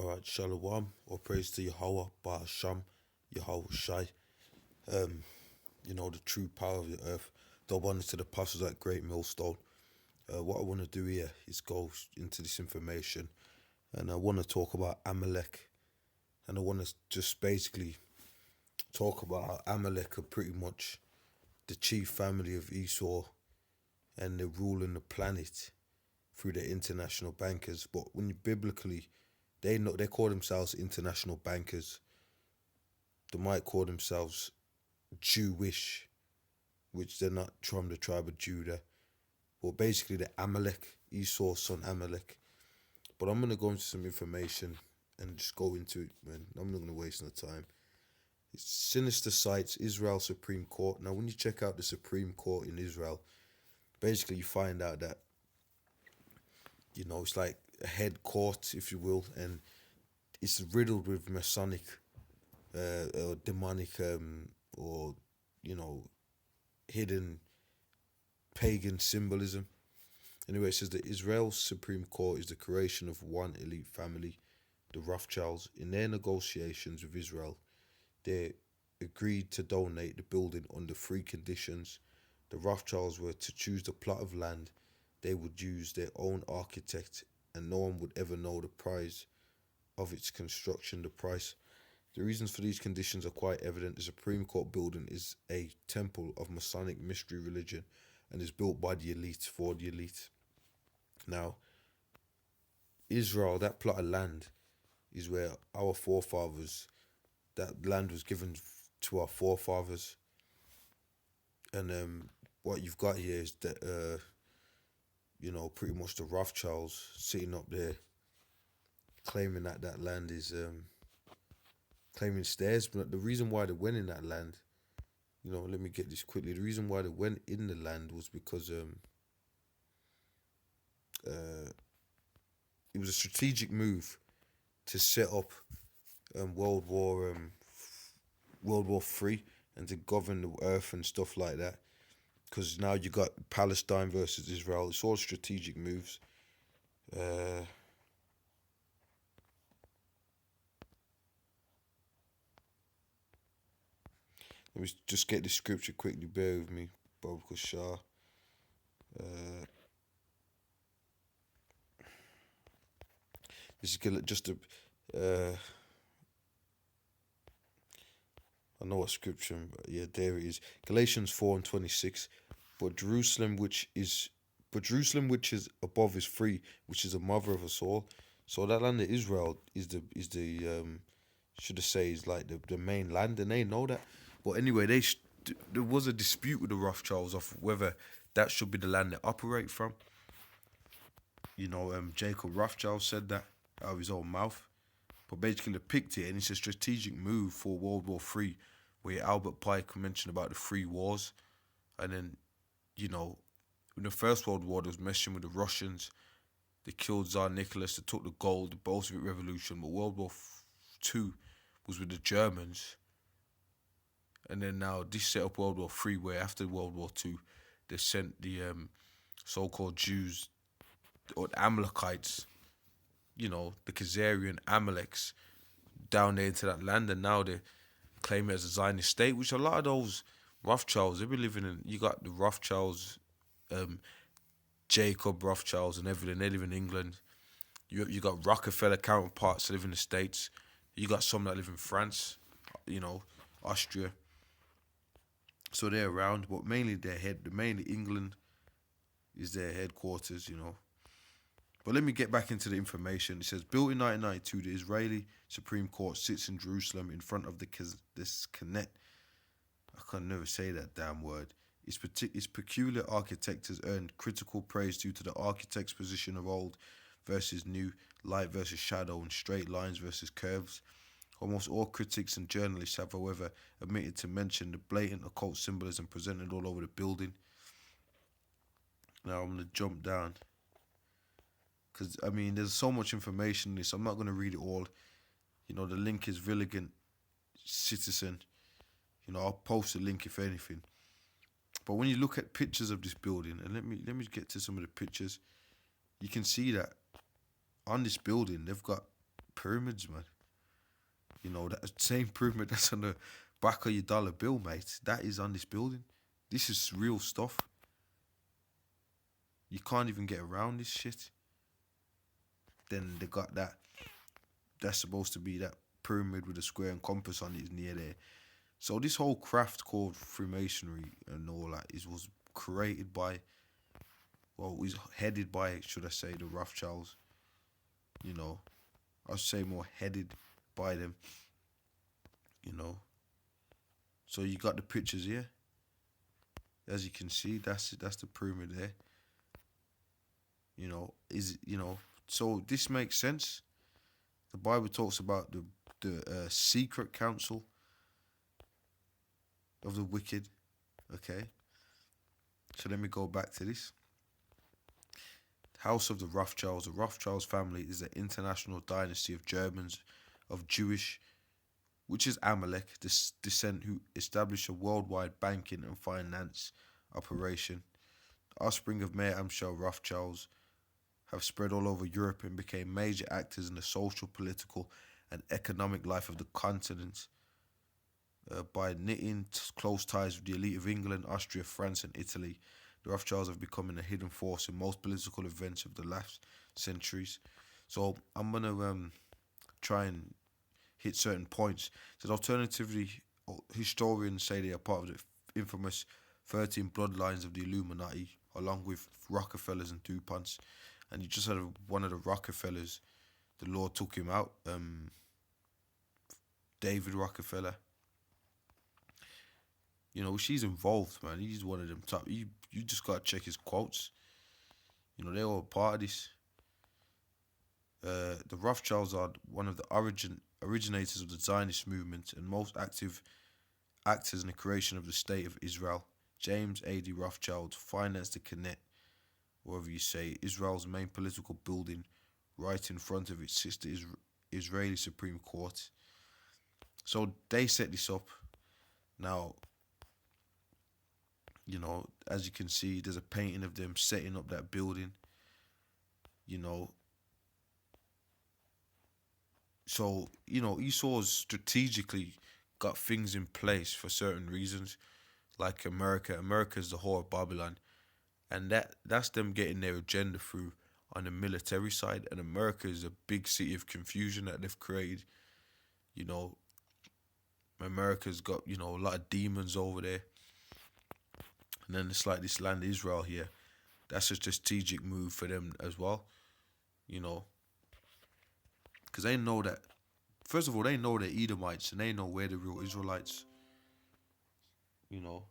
Alright, Shalom, or praise to Yahweh, Ba'asham, Yahweh Shai. The true power of the earth. Double honor to the apostles at GreatMillStone. What I want to do here is go into this information, and I want to talk about Amalek, and I want to just basically talk about how Amalek are pretty much the chief family of Esau, and they're ruling the planet through the international bankers. But when you biblically, they call themselves international bankers. They might call themselves Jewish, which they're not from the tribe of Judah. But basically, the Amalek, Esau's son Amalek. But I'm going to go into some information and just go into it, man. I'm not going to waste no time. It's sinister sites, Israel Supreme Court. Now, when you check out the Supreme Court in Israel, basically you find out that, it's like a head court, if you will, and it's riddled with Masonic or demonic or hidden pagan symbolism. Anyway, it says that Israel's Supreme Court is the creation of one elite family, the Rothschilds. In their negotiations with Israel, they agreed to donate the building under 3 conditions. The Rothschilds were to choose the plot of land, they would use their own architect, and no one would ever know the price of its construction, the price. The reasons for these conditions are quite evident. The Supreme Court building is a temple of Masonic mystery religion and is built by the elite for the elite. Now, Israel, that plot of land, is where our forefathers, that land was given to our forefathers. And what you've got here is that, pretty much the Rothschilds sitting up there claiming that that land is, claiming it's theirs. But the reason why they went in that land, let me get this quickly. The reason why they went in the land was because it was a strategic move to set up World War III and to govern the earth and stuff like that. Because now you got Palestine versus Israel. It's all strategic moves. Let me just get the scripture quickly. Bear with me, Bob Kushar. This is just a. I know what scripture, but yeah, there it is. Galatians 4:26. But Jerusalem which is above is free, which is the mother of us all. So that land of Israel is the should I say is like the main land, and they know that. But anyway, there was a dispute with the Rothschilds of whether that should be the land they operate from. Jacob Rothschild said that out of his own mouth. But basically they picked it, and it's a strategic move for World War III, where Albert Pike mentioned about the 3 wars. And then, in the First World War, there was messing with the Russians. They killed Tsar Nicholas, they took the gold, the Bolshevik Revolution. But World War II was with the Germans. And then now this set up World War III, where after World War II, they sent the so-called Jews, or the Amalekites, the Khazarian Amaleks, down there into that land, and now they claim it as a Zionist state, which a lot of those Rothschilds, they be living in. You got the Rothschilds, Jacob Rothschilds and everything, they live in England. You got Rockefeller counterparts that live in the States. You got some that live in France, Austria. So they're around, but mainly mainly England is their headquarters, But let me get back into the information. It says, built in 1992, the Israeli Supreme Court sits in Jerusalem in front of this Knesset. I can never say that damn word. Its peculiar architecture has earned critical praise due to the architect's position of old versus new, light versus shadow, and straight lines versus curves. Almost all critics and journalists have, however, omitted to mention the blatant occult symbolism presented all over the building. Now I'm going to jump down, because, there's so much information in this. I'm not going to read it all. The link is Villigant Citizen. I'll post a link if anything. But when you look at pictures of this building, and let me get to some of the pictures, you can see that on this building, they've got pyramids, man. You know, that same pyramid that's on the back of your dollar bill, mate. That is on this building. This is real stuff. You can't even get around this shit. Then they got that. That's supposed to be that pyramid with a square and compass on it is near there. So this whole craft called Freemasonry and all that was created by, well, was headed by, should I say, the Rothschilds. You know, I should say more headed by them. You know. So you got the pictures here. As you can see, that's the pyramid there. You know, so this makes sense. The Bible talks about the secret counsel of the wicked. Okay. So let me go back to this. House of the Rothschilds. The Rothschilds family is an international dynasty of Germans of Jewish, which is Amalek, this descent who established a worldwide banking and finance operation. The offspring of Mayer Amschel Rothschilds have spread all over Europe and became major actors in the social, political, and economic life of the continent by knitting close ties with the elite of England, Austria, France, and Italy. The Rothschilds have become a hidden force in most political events of the last centuries. So I'm going to try and hit certain points. So alternatively, historians say they are part of the infamous 13 bloodlines of the Illuminati, along with Rockefellers and DuPonts. And you just had one of the Rockefellers, the Lord took him out, David Rockefeller. You know, she's involved, man. He's one of them top. You just got to check his quotes. You know, they're all part of this. The Rothschilds are one of the originators of the Zionist movement and most active actors in the creation of the State of Israel. James A.D. Rothschild financed the Knesset, whatever you say, Israel's main political building, right in front of its sister Israeli Supreme Court. So they set this up. Now, you know, as you can see, there's a painting of them setting up that building. You know, so, you know, Esau's strategically got things in place for certain reasons, like America. America's the whore of Babylon. And that's them getting their agenda through on the military side. And America is a big city of confusion that they've created. You know, America's got, you know, a lot of demons over there. And then it's like this land Israel here. That's a strategic move for them as well. You know, because they know that, first of all, they know they're Edomites and they know we're the real Israelites. You know.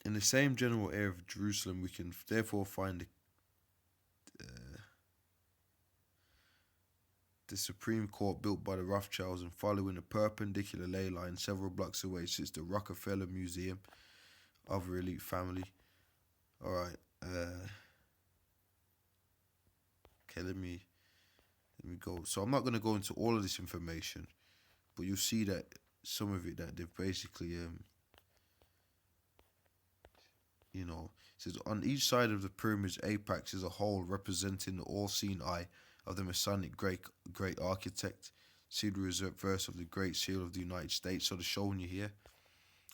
In the same general area of Jerusalem, we can therefore find the Supreme Court built by the Rothschilds, and following a perpendicular ley line several blocks away sits the Rockefeller Museum of the elite family. Alright. Okay, let me go. So I'm not going to go into all of this information, but you'll see that some of it that they've basically, you know, it says on each side of the pyramid's apex is a hole representing the all-seeing eye of the Masonic great architect. See the reverse of the Great Seal of the United States. So they're showing you here,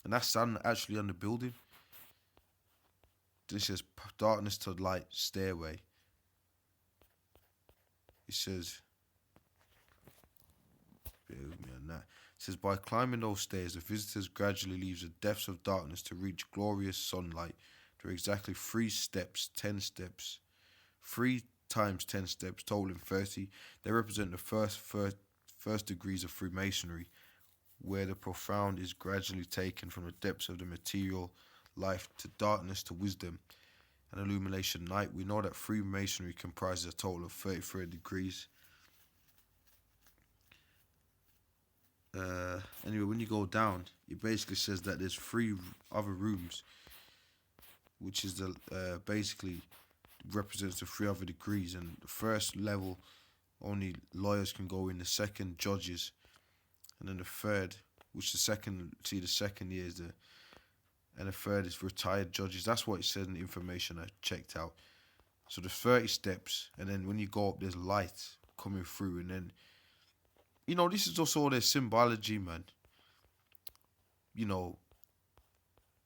and that's actually on the building. This says darkness to light stairway. It says, bear with me on that. It says, by climbing those stairs, the visitors gradually leave the depths of darkness to reach glorious sunlight. There are exactly 3 steps, 10 steps. 3 times 10 steps, totaling 30. They represent the first degrees of Freemasonry, where the profound is gradually taken from the depths of the material life to darkness to wisdom and illumination night. We know that Freemasonry comprises a total of 33 degrees. Anyway, when you go down, it basically says that there's 3 other rooms, which is the basically represents the 3 other degrees. And the first level, only lawyers can go in. The second, judges, and then the third, which the second year is and the third is retired judges. That's what it said in the information I checked out. So there's 30 steps, and then when you go up, there's light coming through, and then, you know, this is just all their symbology, man. You know,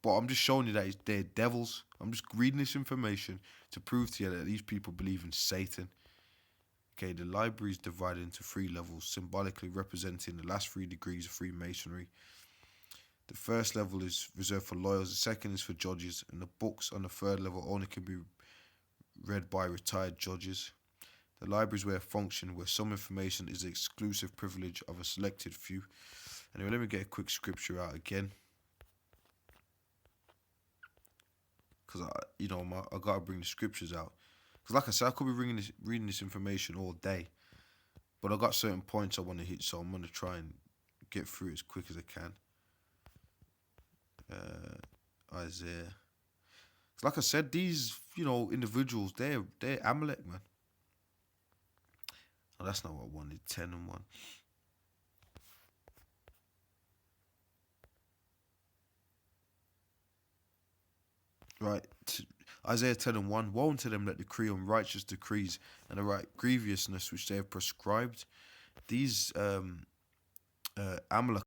but I'm just showing you that they're devils. I'm just reading this information to prove to you that these people believe in Satan. Okay, the library is divided into 3 levels, symbolically representing the last 3 degrees of Freemasonry. The first level is reserved for lawyers, the second is for judges, and the books on the third level only can be read by retired judges. The libraries where function, where some information is the exclusive privilege of a selected few. Anyway, let me get a quick scripture out again, because I gotta bring the scriptures out. Because like I said, I could be reading this information all day, but I got certain points I want to hit, so I'm gonna try and get through it as quick as I can. Isaiah. Like I said, these individuals, they're Amalek, man. Oh, that's not what I wanted. 10 and 1. Right, Isaiah 10 and 1. Woe unto them that decree unrighteous decrees and the right grievousness which they have prescribed. These Amalek